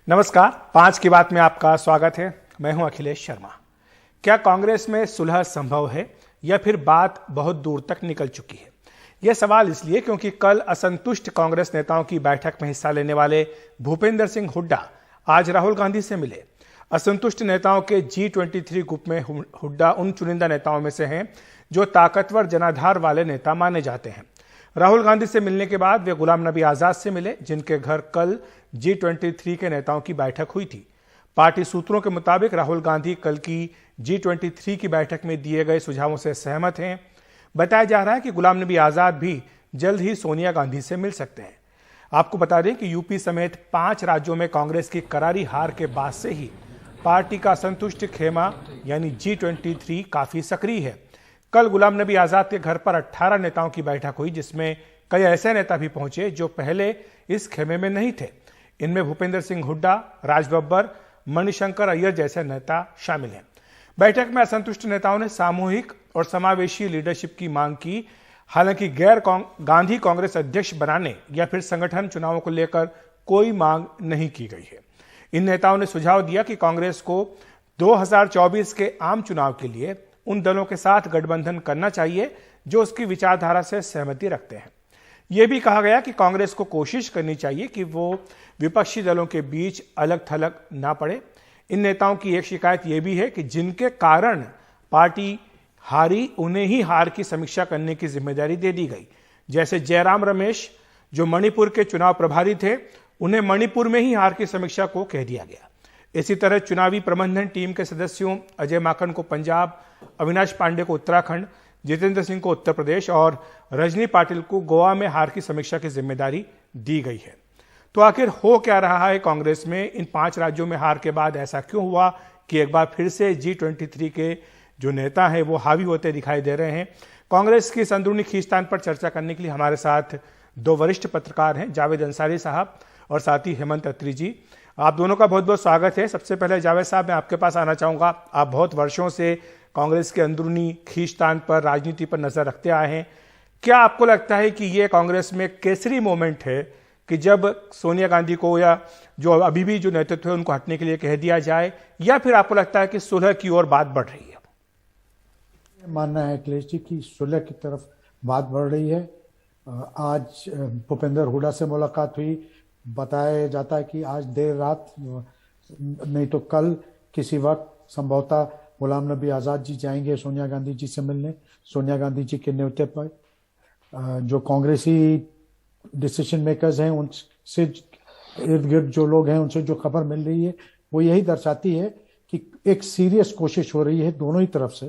नमस्कार, 5 की बात में आपका स्वागत है। मैं हूं अखिलेश शर्मा। क्या कांग्रेस में सुलह संभव है या फिर बात बहुत दूर तक निकल चुकी है? यह सवाल इसलिए क्योंकि कल असंतुष्ट कांग्रेस नेताओं की बैठक में हिस्सा लेने वाले भूपेंद्र सिंह हुड्डा आज राहुल गांधी से मिले। असंतुष्ट नेताओं के G23 ग्रुप में हुड्डा उन चुनिंदा नेताओं में से हैं जो ताकतवर जनाधार वाले नेता माने जाते हैं। राहुल गांधी से मिलने के बाद वे गुलाम नबी आजाद से मिले, जिनके घर कल G23 के नेताओं की बैठक हुई थी। पार्टी सूत्रों के मुताबिक राहुल गांधी कल की G23 की बैठक में दिए गए सुझावों से सहमत हैं। बताया जा रहा है कि गुलाम नबी आजाद भी जल्द ही सोनिया गांधी से मिल सकते हैं। आपको बता दें कि यूपी समेत 5 राज्यों में कांग्रेस की करारी हार के बाद से ही पार्टी का असंतुष्ट खेमा यानी G23 काफी सक्रिय है। कल गुलाम नबी आजाद के घर पर 18 नेताओं की बैठक हुई, जिसमें कई ऐसे नेता भी पहुंचे जो पहले इस खेमे में नहीं थे। इनमें भूपेंद्र सिंह हुड्डा, राज बब्बर, मणिशंकर अय्यर जैसे नेता शामिल हैं। बैठक में असंतुष्ट नेताओं ने सामूहिक और समावेशी लीडरशिप की मांग की। हालांकि गांधी कांग्रेस अध्यक्ष बनाने या फिर संगठन चुनावों को लेकर कोई मांग नहीं की गई है। इन नेताओं ने सुझाव दिया कि कांग्रेस को 2024 के आम चुनाव के लिए उन दलों के साथ गठबंधन करना चाहिए जो उसकी विचारधारा से सहमति रखते हैं। यह भी कहा गया कि कांग्रेस को कोशिश करनी चाहिए कि वो विपक्षी दलों के बीच अलग थलग ना पड़े। इन नेताओं की एक शिकायत यह भी है कि जिनके कारण पार्टी हारी, उन्हें ही हार की समीक्षा करने की जिम्मेदारी दे दी गई। जैसे जयराम रमेश, जो मणिपुर के चुनाव प्रभारी थे, उन्हें मणिपुर में ही हार की समीक्षा को कह दिया गया। इसी तरह चुनावी प्रबंधन टीम के सदस्यों अजय माकन को पंजाब, अविनाश पांडे को उत्तराखंड, जितेंद्र सिंह को उत्तर प्रदेश और रजनी पाटिल को गोवा में हार की समीक्षा की जिम्मेदारी दी गई है। तो आखिर हो क्या रहा है कांग्रेस में? इन 5 राज्यों में हार के बाद ऐसा क्यों हुआ कि एक बार फिर से G23 के जो नेता हैं वो हावी होते दिखाई दे रहे हैं? कांग्रेस की इस अंदरूनी खींचतान पर चर्चा करने के लिए हमारे साथ 2 वरिष्ठ पत्रकार हैं, जावेद अंसारी साहब और साथ ही हेमंत अत्री जी। आप दोनों का बहुत बहुत स्वागत है। सबसे पहले जावेद साहब, मैं आपके पास आना चाहूंगा। आप बहुत वर्षों से कांग्रेस के अंदरूनी खींचतान पर, राजनीति पर नजर रखते आए हैं। क्या आपको लगता है कि ये कांग्रेस में केसरी मोमेंट है कि जब सोनिया गांधी को या जो अभी भी जो नेतृत्व है उनको हटने के लिए कह दिया जाए, या फिर आपको लगता है कि सुलह की ओर बात बढ़ रही है? मानना है अखिलेश जी की सुलह की तरफ बात बढ़ रही है। आज भूपेंद्र हुड्डा से मुलाकात हुई। बताया जाता है कि आज देर रात नहीं तो कल किसी वक्त संभवतः गुलाम नबी आजाद जी जाएंगे सोनिया गांधी जी से मिलने। सोनिया गांधी जी के न्योते पर जो कांग्रेसी डिसीजन मेकर्स हैं, उनसे इर्द गिर्द जो लोग हैं, उनसे जो खबर मिल रही है वो यही दर्शाती है कि एक सीरियस कोशिश हो रही है दोनों ही तरफ से।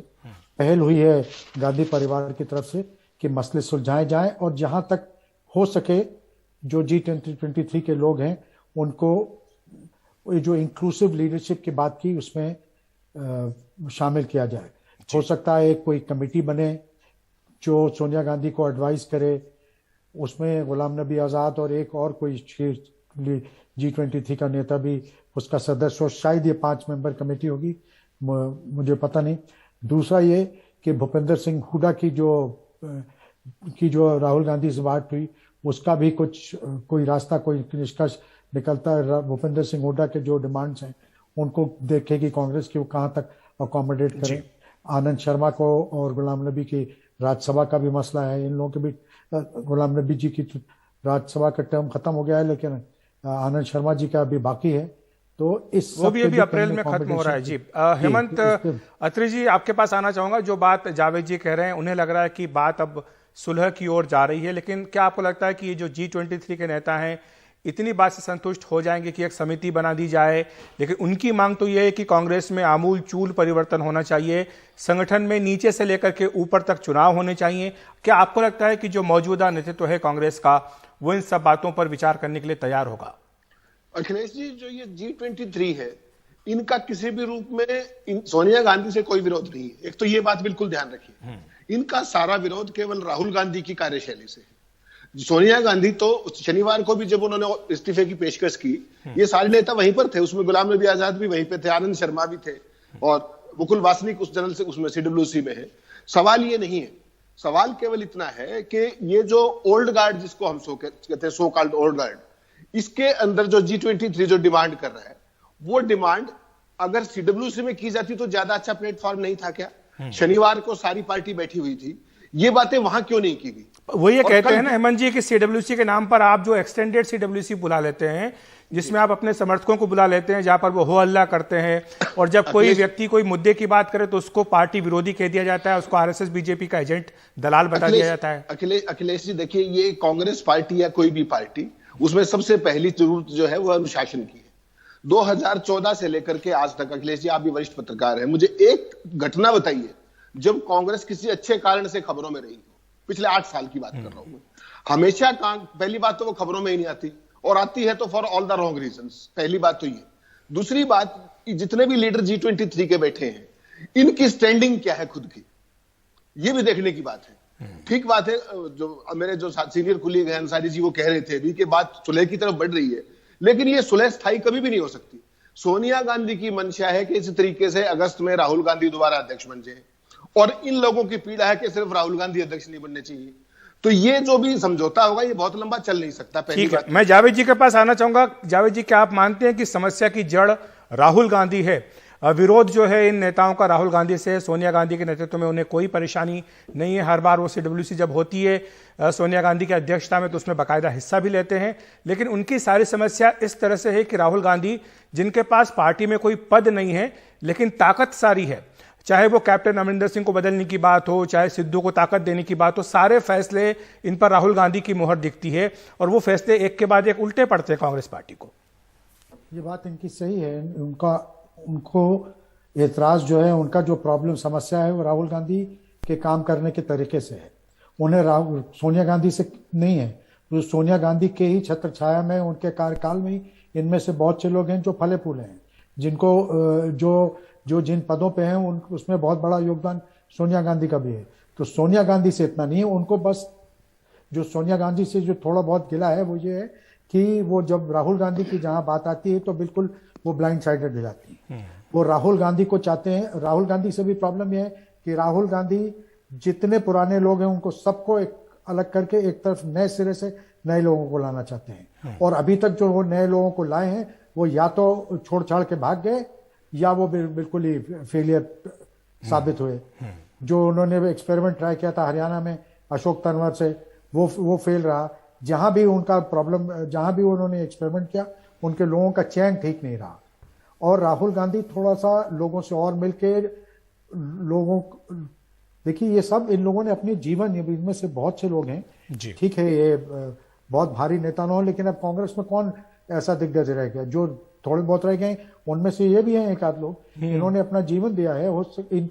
पहल हुई है गांधी परिवार की तरफ से कि मसले सुलझाए जाएं और जहां तक हो सके जो G23 के लोग हैं उनको जो इंक्लूसिव लीडरशिप की बात की उसमें शामिल किया जाए। हो सकता है एक कोई कमेटी बने जो सोनिया गांधी को एडवाइस करे, उसमें गुलाम नबी आजाद और एक और कोई G23 का नेता भी उसका सदस्य हो। शायद ये 5 मेंबर कमेटी होगी, मुझे पता नहीं। दूसरा ये कि भूपेंद्र सिंह हुड्डा की जो राहुल गांधी से बात हुई उसका भी कोई रास्ता, कोई निष्कर्ष निकलता है। भूपेंद्र सिंह हुड्डा के जो डिमांड्स हैं उनको देखे कि कांग्रेस की वो कहां तक अकोमोडेट करे। आनंद शर्मा को और गुलाम नबी की राज्यसभा का भी मसला है। इन लोगों के भी, गुलाम नबी जी की राज्यसभा का टर्म खत्म हो गया है, लेकिन आनंद शर्मा जी का अभी बाकी है। तो इस वो भी अभी अप्रैल में खत्म हो रहा है। जी हेमंत अत्री जी, आपके पास आना चाहूंगा। जो बात जावेद जी कह रहे हैं, उन्हें लग रहा है कि बात अब सुलह की ओर जा रही है, लेकिन क्या आपको लगता है कि ये जो G23 के नेता हैं इतनी बात से संतुष्ट हो जाएंगे कि एक समिति बना दी जाए? लेकिन उनकी मांग तो यह है कि कांग्रेस में आमूल चूल परिवर्तन होना चाहिए, संगठन में नीचे से लेकर के ऊपर तक चुनाव होने चाहिए। क्या आपको लगता है कि जो मौजूदा नेतृत्व है कांग्रेस का, वो इन सब बातों पर विचार करने के लिए तैयार होगा? अखिलेश जी, जो ये G23 है, इनका किसी भी रूप में सोनिया गांधी से कोई विरोध नहीं है। एक तो ये बात बिल्कुल ध्यान रखिए, इनका सारा विरोध केवल राहुल गांधी की कार्यशैली से। सोनिया गांधी तो शनिवार को भी जब उन्होंने इस्तीफे की पेशकश की, ये सारे नेता वहीं पर थे। उसमें गुलाम नबी आजाद भी वहीं पे थे, आनंद शर्मा भी थे और मुकुल वासनिक उस जनरल से उसमें CWC में है। सवाल ये नहीं है, सवाल केवल इतना है कि ये जो ओल्ड गार्ड जिसको हम कहते हैं, सो कॉल्ड ओल्ड गार्ड, इसके अंदर जो G23 जो डिमांड कर रहा है, वो डिमांड अगर सीडब्ल्यूसी में की जाती तो ज्यादा अच्छा प्लेटफॉर्म नहीं था क्या? शनिवार को सारी पार्टी बैठी हुई थी, ये बातें वहां क्यों नहीं की गई? वो ये कहते हैं ना हेमंत जी कि सीडब्ल्यूसी के नाम पर आप जो एक्सटेंडेड सीडब्ल्यूसी बुला लेते हैं, जिसमें आप अपने समर्थकों को बुला लेते हैं, जहां पर वो हो हल्ला करते हैं, और जब कोई व्यक्ति कोई मुद्दे की बात करे तो उसको पार्टी विरोधी कह दिया जाता है, उसको आरएसएस बीजेपी का एजेंट दलाल बता दिया जाता है। अखिलेश जी देखिए, ये कांग्रेस पार्टी या कोई भी पार्टी, उसमें सबसे पहली जरूरत जो है वो अनुशासन की है। 2014 से लेकर के आज तक, अखिलेश जी आप भी वरिष्ठ पत्रकार हैं, मुझे एक घटना बताइए जब कांग्रेस किसी अच्छे कारण से खबरों में रही हो। पिछले 8 साल की बात कर रहा हूं मैं। हमेशा पहली बात तो वो खबरों में ही नहीं आती, और आती है तो for all the wrong reasons. पहली बात तो ये। दूसरी बात, जितने भी लीडर G23 के बैठे हैं, इनकी स्टैंडिंग क्या है खुद की, ये भी देखने की बात है। ठीक बात है, जो मेरे जो सीनियर कुलीग हैं अंसारी जी, वो कह रहे थे अभी कि बात सुलह की तरफ बढ़ रही है, लेकिन ये सुलह स्थायी कभी भी नहीं हो सकती। सोनिया गांधी की मंशा है कि इस तरीके से अगस्त में राहुल गांधी दोबारा अध्यक्ष बन जाए, और इन लोगों की पीड़ा है कि सिर्फ राहुल गांधी अध्यक्ष नहीं बनने चाहिए। तो ये जो भी समझौता होगा ये बहुत लंबा चल नहीं सकता। ठीक है, मैं जावेद जी के पास आना चाहूंगा। जावेद जी, क्या आप मानते हैं कि समस्या की जड़ राहुल गांधी है? विरोध जो है इन नेताओं का राहुल गांधी से, सोनिया गांधी के नेतृत्व में उन्हें कोई परेशानी नहीं है। हर बार वो सीडब्ल्यूसी जब होती है सोनिया गांधी की अध्यक्षता में, तो उसमें बाकायदा हिस्सा भी लेते हैं, लेकिन उनकी सारी समस्या इस तरह से है कि राहुल गांधी, जिनके पास पार्टी में कोई पद नहीं है लेकिन ताकत सारी है, चाहे वो कैप्टन अमरिंदर सिंह को बदलने की बात हो, चाहे सिद्धू को ताकत देने की बात हो, सारे फैसले इन पर राहुल गांधी की मोहर दिखती है, और वो फैसले एक के बाद एक उल्टे पड़ते हैं कांग्रेस पार्टी को। ये बात इनकी सही है। उनको एतराज जो है, उनका जो प्रॉब्लम समस्या है, वो राहुल गांधी के काम करने के तरीके से है। उन्हें सोनिया गांधी से नहीं है। तो सोनिया गांधी के ही छत्र छाया में, उनके कार्यकाल में ही इनमें से बहुत से लोग हैं जो फले फूले हैं, जिनको जो जिन पदों पे हैं उसमें बहुत बड़ा योगदान सोनिया गांधी का भी है। तो सोनिया गांधी से इतना नहीं है, उनको बस जो सोनिया गांधी से जो थोड़ा बहुत गिला है वो ये है कि वो जब राहुल गांधी की जहां बात आती है तो बिल्कुल वो ब्लाइंड साइडेड हो जाती है। वो राहुल गांधी को चाहते हैं। राहुल गांधी से भी प्रॉब्लम यह है कि राहुल गांधी जितने पुराने लोग हैं उनको सबको एक अलग करके एक तरफ नए सिरे से नए लोगों को लाना चाहते हैं, और अभी तक जो वो नए लोगों को लाए हैं वो या तो छोड़ छाड़ के भाग गए या वो बिल्कुल ही फेलियर साबित हुए। जो उन्होंने एक्सपेरिमेंट ट्राई किया था हरियाणा में अशोक तंवर से, वो फेल रहा। जहां भी उनका प्रॉब्लम, जहां भी उन्होंने एक्सपेरिमेंट किया, उनके लोगों का चयन ठीक नहीं रहा। और राहुल गांधी थोड़ा सा लोगों से और मिलके देखिए, ये सब इन लोगों ने अपने जीवन, इनमें से बहुत से लोग हैं, ठीक है, ये बहुत भारी नेता न हो, लेकिन अब कांग्रेस में कौन ऐसा दिग्गज रह गया? जो थोड़े बहुत रह गए उनमें से ये भी हैं एक आध लोग, इन्होंने अपना जीवन दिया है।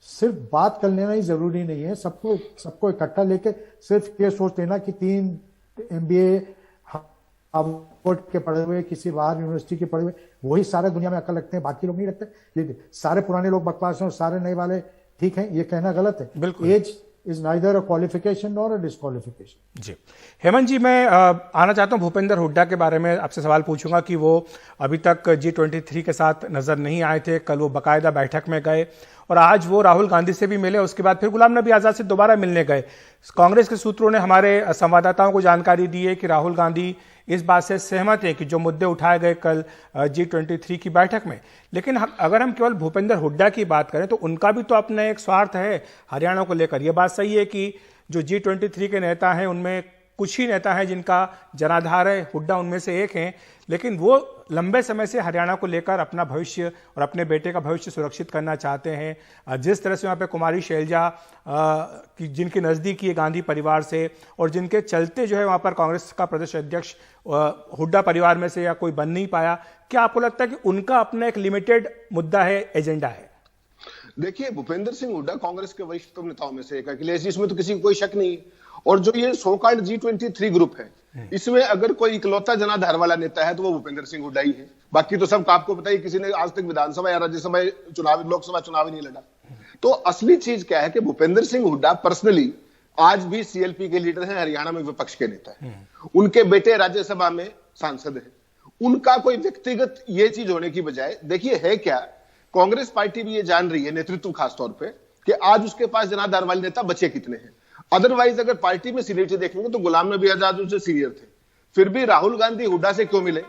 सिर्फ बात कर लेना ही जरूरी नहीं है। सबको इकट्ठा लेके सिर्फ ये सोच लेना कि 3 MBA हार्वर्ड के पढ़े हुए, किसी बाहर यूनिवर्सिटी के पढ़े हुए, वही सारे दुनिया में अकल रखते हैं, बाकी लोग नहीं रखते। ये सारे पुराने लोग बकवास हैं और सारे नए वाले ठीक है, ये कहना गलत है। बिल्कुल। Age is neither a qualification nor a disqualification. जी हेमंत जी, मैं आना चाहता हूं भूपेंद्र हुड्डा के बारे में आपसे सवाल पूछूंगा कि वो अभी तक G23 के साथ नजर नहीं आए थे। कल वो बाकायदा बैठक में गए और आज वो राहुल गांधी से भी मिले, उसके बाद फिर गुलाम नबी आजाद से दोबारा मिलने गए। कांग्रेस के सूत्रों ने हमारे संवाददाताओं को जानकारी दी है कि राहुल गांधी इस बात से सहमत है कि जो मुद्दे उठाए गए कल G23 की बैठक में, लेकिन अगर हम केवल भूपेंद्र हुड्डा की बात करें तो उनका भी तो अपना एक स्वार्थ है हरियाणा को लेकर। यह बात सही है कि जो G23 के नेता हैं उनमें कुछ ही नेता हैं जिनका जनाधार है, हुड्डा उनमें से एक हैं, लेकिन वो लंबे समय से हरियाणा को लेकर अपना भविष्य और अपने बेटे का भविष्य सुरक्षित करना चाहते हैं। जिस तरह से वहाँ पे कुमारी शैलजा की जिनकी नज़दीकी है गांधी परिवार से, और जिनके चलते जो है वहाँ पर कांग्रेस का प्रदेश अध्यक्ष हुड्डा परिवार में से या कोई बन नहीं पाया, क्या आपको लगता है कि उनका अपना एक लिमिटेड मुद्दा है, एजेंडा है? देखिए, भूपेंद्र सिंह हुड्डा कांग्रेस के वरिष्ठ नेताओं में से एक अखिलेश, इसमें तो किसी को कोई शक नहीं। और जो ये सो कॉल्ड G23 ग्रुप है, इसमें अगर कोई इकलौता जनाधार वाला नेता है तो वो भूपेंद्र सिंह हुड्डा ही है। बाकी तो सब आपको पता ही, किसी ने आज तक विधानसभा या राज्यसभा चुनाव, लोकसभा चुनाव ही नहीं लड़ा। तो असली चीज क्या है कि भूपेंद्र सिंह हुड्डा पर्सनली आज भी CLP के लीडर हैं, हरियाणा में विपक्ष के नेता है, उनके बेटे राज्यसभा में सांसद है। उनका कोई व्यक्तिगत ये चीज होने की बजाय, देखिए है क्या, कांग्रेस पार्टी भी ये जान रही है, नेतृत्व खासतौर पर, कि आज उसके पास जनाधार वाले नेता बचे कितने हैं। अदरवाइज अगर पार्टी में सीनियरिटी देखेंगे तो गुलाम नबी आजाद उनसे सीनियर थे, फिर भी राहुल गांधी हुड्डा से क्यों मिले?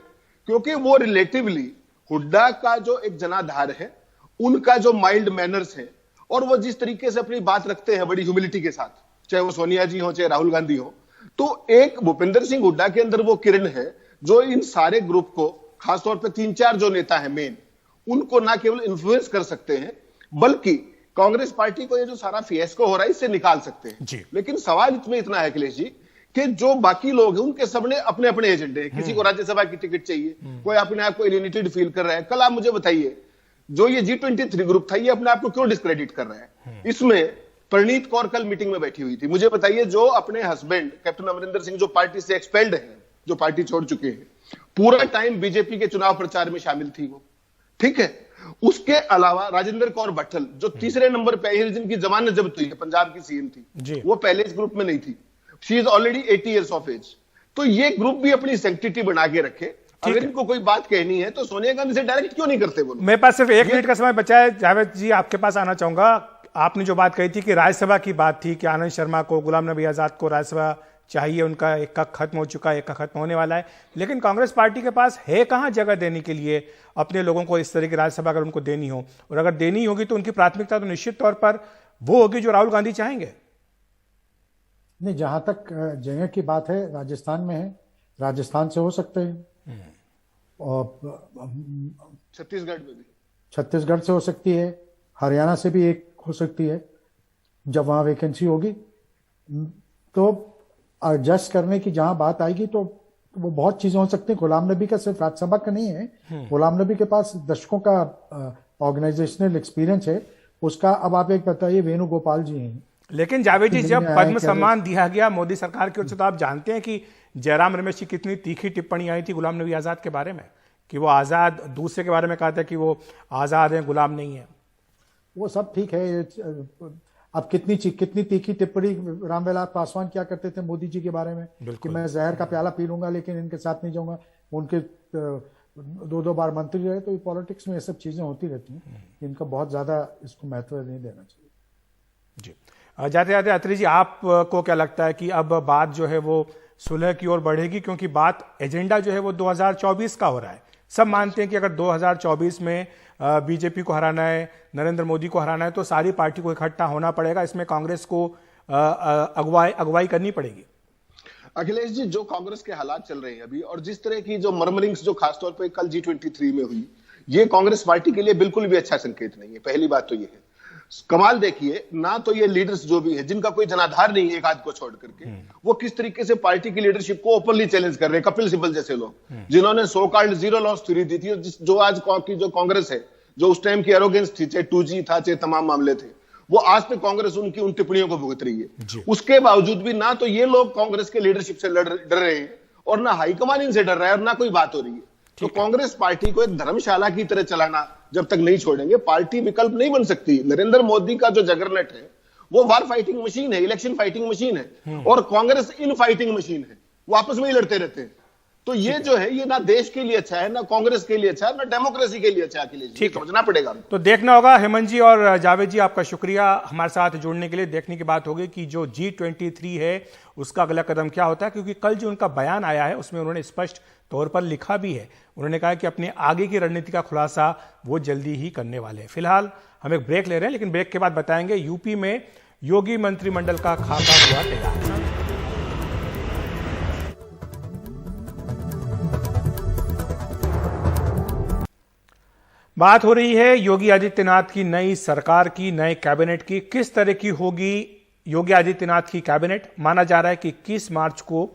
क्योंकि वो रिलेटिवली हुड्डा का जो एक जनाधार है, उनका जो माइल्ड मैनर्स है, और वो जिस तरीके से अपनी बात रखते हैं बड़ी ह्यूमिलिटी के साथ, चाहे वो सोनिया जी हो चाहे राहुल गांधी हो, तो एक भूपेंद्र सिंह हुड्डा के अंदर वो किरण है जो इन सारे ग्रुप को, खासतौर पे 3-4 जो नेता है मेन, उनको ना केवल इन्फ्लुएंस कर सकते हैं बल्कि कांग्रेस पार्टी को ये जो सारा फिएस्को हो रहा है इससे निकाल सकते हैं। लेकिन सवाल इसमें इतना है अखिलेश जी कि जो बाकी लोग हैं उनके सबने अपने अपने एजेंडे हैं। किसी को राज्यसभा की टिकट चाहिए, कोई अपने आप को एलिनेटेड फील कर रहा है। कल आप मुझे बताइए, जो ये G23 ग्रुप था, ये अपने आप को क्यों डिस्क्रेडिट कर रहा है? इसमें परनीत कौर कल मीटिंग में बैठी हुई थी। मुझे बताइए, जो अपने हस्बैंड कैप्टन अमरिंदर सिंह जो पार्टी से एक्सपेल्ड हैं, जो पार्टी छोड़ चुके हैं, पूरा टाइम बीजेपी के चुनाव प्रचार में शामिल थी वो, ठीक है। उसके अलावा राजेंद्र कौर भट्टल जो तीसरे नंबर पे है, जिनकी जमानत जब्त हुई है, पंजाब की सीएम थी, वो पहले इस ग्रुप में नहीं थी। She is already 80 years of age. तो ये ग्रुप भी अपनी सैंक्टिटी बना के रखे। अगर इनको कोई बात कहनी है तो सोनिया गांधी से डायरेक्ट क्यों नहीं करते? बोलो। मेरे पास सिर्फ 1 मिनट का समय बचा है। जावेद जी, आपके पास आना चाहूंगा। आपने जो बात कही थी कि राज्यसभा की बात थी कि आनंद शर्मा को, गुलाम नबी आजाद को राज्यसभा चाहिए, उनका एक का खत्म हो चुका है, एक का खत्म होने वाला है, लेकिन कांग्रेस पार्टी के पास है कहां जगह देने के लिए अपने लोगों को इस तरह की राज्यसभा अगर उनको देनी हो? और अगर देनी होगी तो उनकी प्राथमिकता तो निश्चित तौर पर वो होगी जो राहुल गांधी चाहेंगे। नहीं, जहां तक जगह की बात है, राजस्थान में है, राजस्थान से हो सकते हैं, और छत्तीसगढ़ में भी, छत्तीसगढ़ से हो सकती है, हरियाणा से भी एक हो सकती है। जब वहां वैकेंसी होगी तो एडजस्ट करने की जहां बात आएगी तो वो बहुत चीजें हो सकती हैं। गुलाम नबी का सिर्फ राज्यसभा का नहीं है, गुलाम नबी के पास दशकों का ऑर्गेनाइजेशनल एक्सपीरियंस है उसका। अब आप एक बताइए, वेणुगोपाल जी हैं। लेकिन जावेद जी, जब पद्म सम्मान दिया गया मोदी सरकार की ओर से, तो आप जानते हैं कि जयराम रमेश की कितनी तीखी टिप्पणी आई थी गुलाम नबी आजाद के बारे में, कि वो आजाद, दूसरे के बारे में कहा था कि वो आजाद हैं, गुलाम नहीं है। वो सब ठीक है। अब कितनी तीखी टिप्पणी रामविलास पासवान क्या करते थे मोदी जी के बारे में कि मैं जहर का प्याला पी लूंगा लेकिन इनके साथ नहीं जाऊंगा। उनके 2 बार मंत्री रहे। तो ये पॉलिटिक्स में ये सब चीजें होती रहती हैं, इनका बहुत ज्यादा इसको महत्व नहीं देना चाहिए। जी, जाते जाते अत्री जी, आपको क्या लगता है कि अब बात जो है वो सुलह की ओर बढ़ेगी? क्योंकि बात, एजेंडा जो है वो 2024 का हो रहा है। सब मानते हैं कि अगर 2024 में बीजेपी को हराना है, नरेंद्र मोदी को हराना है, तो सारी पार्टी को इकट्ठा होना पड़ेगा। इसमें कांग्रेस को अगुवाई करनी पड़ेगी। अखिलेश जी, जो कांग्रेस के हालात चल रहे हैं अभी, और जिस तरह की जो मर्मरिंग्स जो खासतौर पे कल G23 में हुई, ये कांग्रेस पार्टी के लिए बिल्कुल भी अच्छा संकेत नहीं है। पहली बात तो ये है। कमाल देखिए ना, तो ये लीडर्स जो भी है, जिनका कोई जनाधार नहीं है एक आध को छोड़ करके, वो किस तरीके से पार्टी की लीडरशिप को ओपनली चैलेंज कर रहे हैं। कपिल सिब्बल जैसे लोग, जिन्होंने so called zero loss theory दी थी, जो आज की जो कांग्रेस है, जो उस टाइम की एरोगेंस थी, चाहे 2G था, चाहे तमाम मामले थे, वो आज तक कांग्रेस उनकी उन टिप्पणियों को भुगत रही है। उसके बावजूद भी ना तो ये लोग कांग्रेस के लीडरशिप से डर रहे हैं, और ना हाईकमान इनसे डर रहा है, और ना कोई बात हो रही है। तो कांग्रेस पार्टी को एक धर्मशाला की तरह चलाना जब तक नहीं छोड़ेंगे, पार्टी विकल्प नहीं बन सकती। नरेंद्र मोदी का जो जगरनट है वो वार फाइटिंग मशीन है, इलेक्शन फाइटिंग मशीन है, और कांग्रेस इन फाइटिंग मशीन है। वो आपस में ही लड़ते रहते हैं। तो ये जो है, ये ना देश के लिए अच्छा है, ना कांग्रेस के लिए अच्छा है, ना डेमोक्रेसी के लिए अच्छा है। ठीक, समझना पड़ेगा। तो देखना होगा। हेमंत जी और जावेद जी, आपका शुक्रिया हमारे साथ जुड़ने के लिए। देखने की बात होगी कि जो G23 है उसका अगला कदम क्या होता है, क्योंकि कल जो उनका बयान आया है उसमें उन्होंने स्पष्ट तौर पर लिखा भी है। उन्होंने कहा कि अपने आगे की रणनीति का खुलासा वो जल्दी ही करने वाले हैं। फिलहाल हम एक ब्रेक ले रहे हैं, लेकिन ब्रेक के बाद बताएंगे यूपी में योगी मंत्रिमंडल का खाका हुआ तैयार। बात हो रही है योगी आदित्यनाथ की नई सरकार की, नए कैबिनेट की। किस तरह की होगी योगी आदित्यनाथ की कैबिनेट? माना जा रहा है कि 21 मार्च को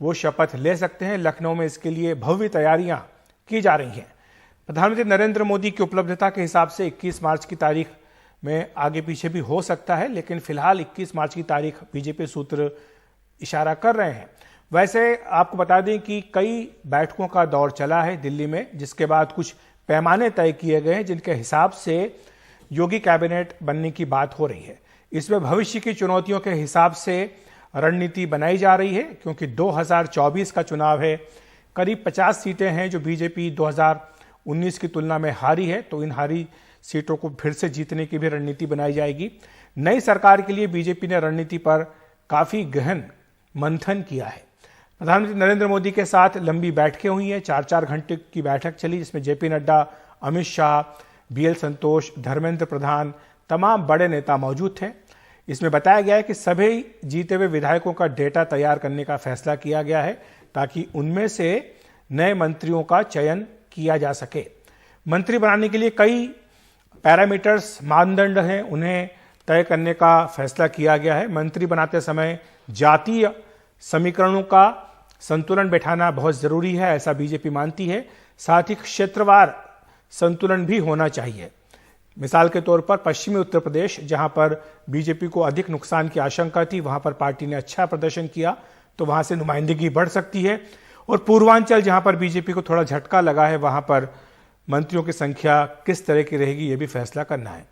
वो शपथ ले सकते हैं। लखनऊ में इसके लिए भव्य तैयारियां की जा रही हैं। प्रधानमंत्री नरेंद्र मोदी की उपलब्धता के हिसाब से 21 मार्च की तारीख में आगे पीछे भी हो सकता है, लेकिन फिलहाल 21 मार्च की तारीख बीजेपी सूत्र इशारा कर रहे हैं। वैसे आपको बता दें कि कई बैठकों का दौर चला है दिल्ली में, जिसके बाद कुछ पैमाने तय किए गए हैं जिनके हिसाब से योगी कैबिनेट बनने की बात हो रही है। इसमें भविष्य की चुनौतियों के हिसाब से रणनीति बनाई जा रही है, क्योंकि 2024 का चुनाव है। करीब 50 सीटें हैं जो बीजेपी 2019 की तुलना में हारी है, तो इन हारी सीटों को फिर से जीतने की भी रणनीति बनाई जाएगी। नई सरकार के लिए बीजेपी ने रणनीति पर काफी गहन मंथन किया है। प्रधानमंत्री नरेंद्र मोदी के साथ लंबी बैठकें हुई हैं। 4-4 घंटे की बैठक चली, जिसमें जेपी नड्डा, अमित शाह, बीएल संतोष, धर्मेंद्र प्रधान, तमाम बड़े नेता मौजूद थे। इसमें बताया गया है कि सभी जीते हुए विधायकों का डेटा तैयार करने का फैसला किया गया है ताकि उनमें से नए मंत्रियों का चयन किया जा सके। मंत्री बनाने के लिए कई पैरामीटर्स, मानदंड हैं, उन्हें तय करने का फैसला किया गया है। मंत्री बनाते समय जातीय समीकरणों का संतुलन बैठाना बहुत जरूरी है, ऐसा बीजेपी मानती है। साथ ही क्षेत्रवार संतुलन भी होना चाहिए। मिसाल के तौर पर पश्चिमी उत्तर प्रदेश, जहां पर बीजेपी को अधिक नुकसान की आशंका थी, वहां पर पार्टी ने अच्छा प्रदर्शन किया तो वहां से नुमाइंदगी बढ़ सकती है। और पूर्वांचल, जहां पर बीजेपी को थोड़ा झटका लगा है, वहां पर मंत्रियों की संख्या किस तरह की रहेगी, यह भी फैसला करना है।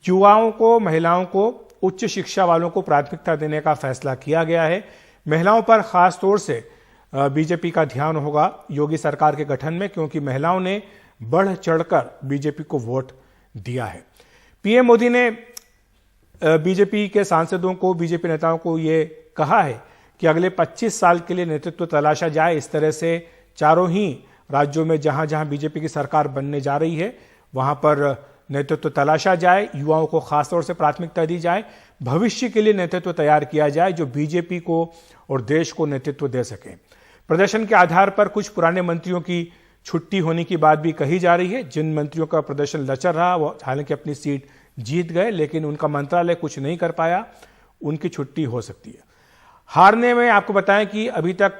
युवाओं को, महिलाओं को, उच्च शिक्षा वालों को प्राथमिकता देने का फैसला किया गया है। महिलाओं पर खास तौर से बीजेपी का ध्यान होगा योगी सरकार के गठन में, क्योंकि महिलाओं ने बढ़ चढ़कर बीजेपी को वोट दिया है। पीएम मोदी ने बीजेपी के सांसदों को, बीजेपी नेताओं को ये कहा है कि अगले 25 साल के लिए नेतृत्व तलाशा जाए। इस तरह से चारों ही राज्यों में जहां जहां बीजेपी की सरकार बनने जा रही है, वहां पर नेतृत्व तलाशा जाए, युवाओं को खासतौर से प्राथमिकता दी जाए, भविष्य के लिए नेतृत्व तैयार किया जाए जो बीजेपी को और देश को नेतृत्व दे सके। प्रदर्शन के आधार पर कुछ पुराने मंत्रियों की छुट्टी होने की बात भी कही जा रही है। जिन मंत्रियों का प्रदर्शन लचर रहा, वो हालांकि अपनी सीट जीत गए, लेकिन उनका मंत्रालय कुछ नहीं कर पाया, उनकी छुट्टी हो सकती है। हारने में आपको बताएं कि अभी तक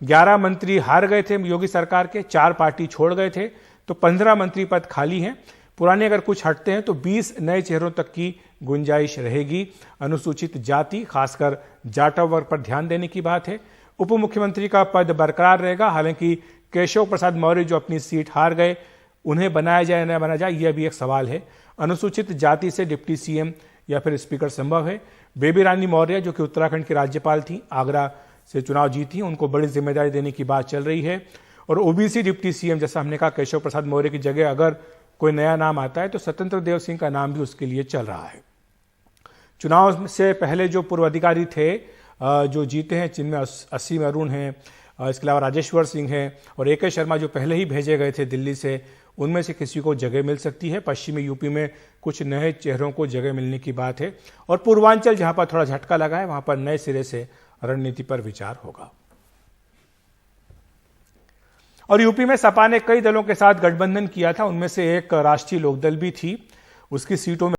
11 मंत्री हार गए थे योगी सरकार के, 4 पार्टी छोड़ गए थे, तो 15 मंत्री पद खाली हैं। पुराने अगर कुछ हटते हैं तो 20 नए चेहरों तक की गुंजाइश रहेगी। अनुसूचित जाति, खासकर जाटव वर्ग पर ध्यान देने की बात है। उप मुख्यमंत्री का पद बरकरार रहेगा, हालांकि केशव प्रसाद मौर्य जो अपनी सीट हार गए, उन्हें बनाया जाए या न बनाया जाए, यह भी एक सवाल है। अनुसूचित जाति से डिप्टी सीएम या फिर स्पीकर संभव है। बेबी रानी मौर्य जो कि उत्तराखंड की राज्यपाल थी, आगरा से चुनाव जीती, उनको बड़ी जिम्मेदारी देने की बात चल रही है। और ओबीसी डिप्टी सीएम, जैसा हमने कहा, केशव प्रसाद मौर्य की जगह अगर कोई नया नाम आता है तो स्वतंत्र देव सिंह का नाम भी उसके लिए चल रहा है। चुनाव से पहले जो पूर्व अधिकारी थे जो जीते हैं, जिनमें असीम अरुण हैं, इसके अलावा राजेश्वर सिंह हैं और AK शर्मा जो पहले ही भेजे गए थे दिल्ली से, उनमें से किसी को जगह मिल सकती है। पश्चिमी यूपी में कुछ नए चेहरों को जगह मिलने की बात है। और पूर्वांचल, जहां पर थोड़ा झटका लगा है, वहां पर नए सिरे से रणनीति पर विचार होगा। और यूपी में सपा ने कई दलों के साथ गठबंधन किया था, उनमें से एक राष्ट्रीय लोकदल भी थी। उसकी सीटों में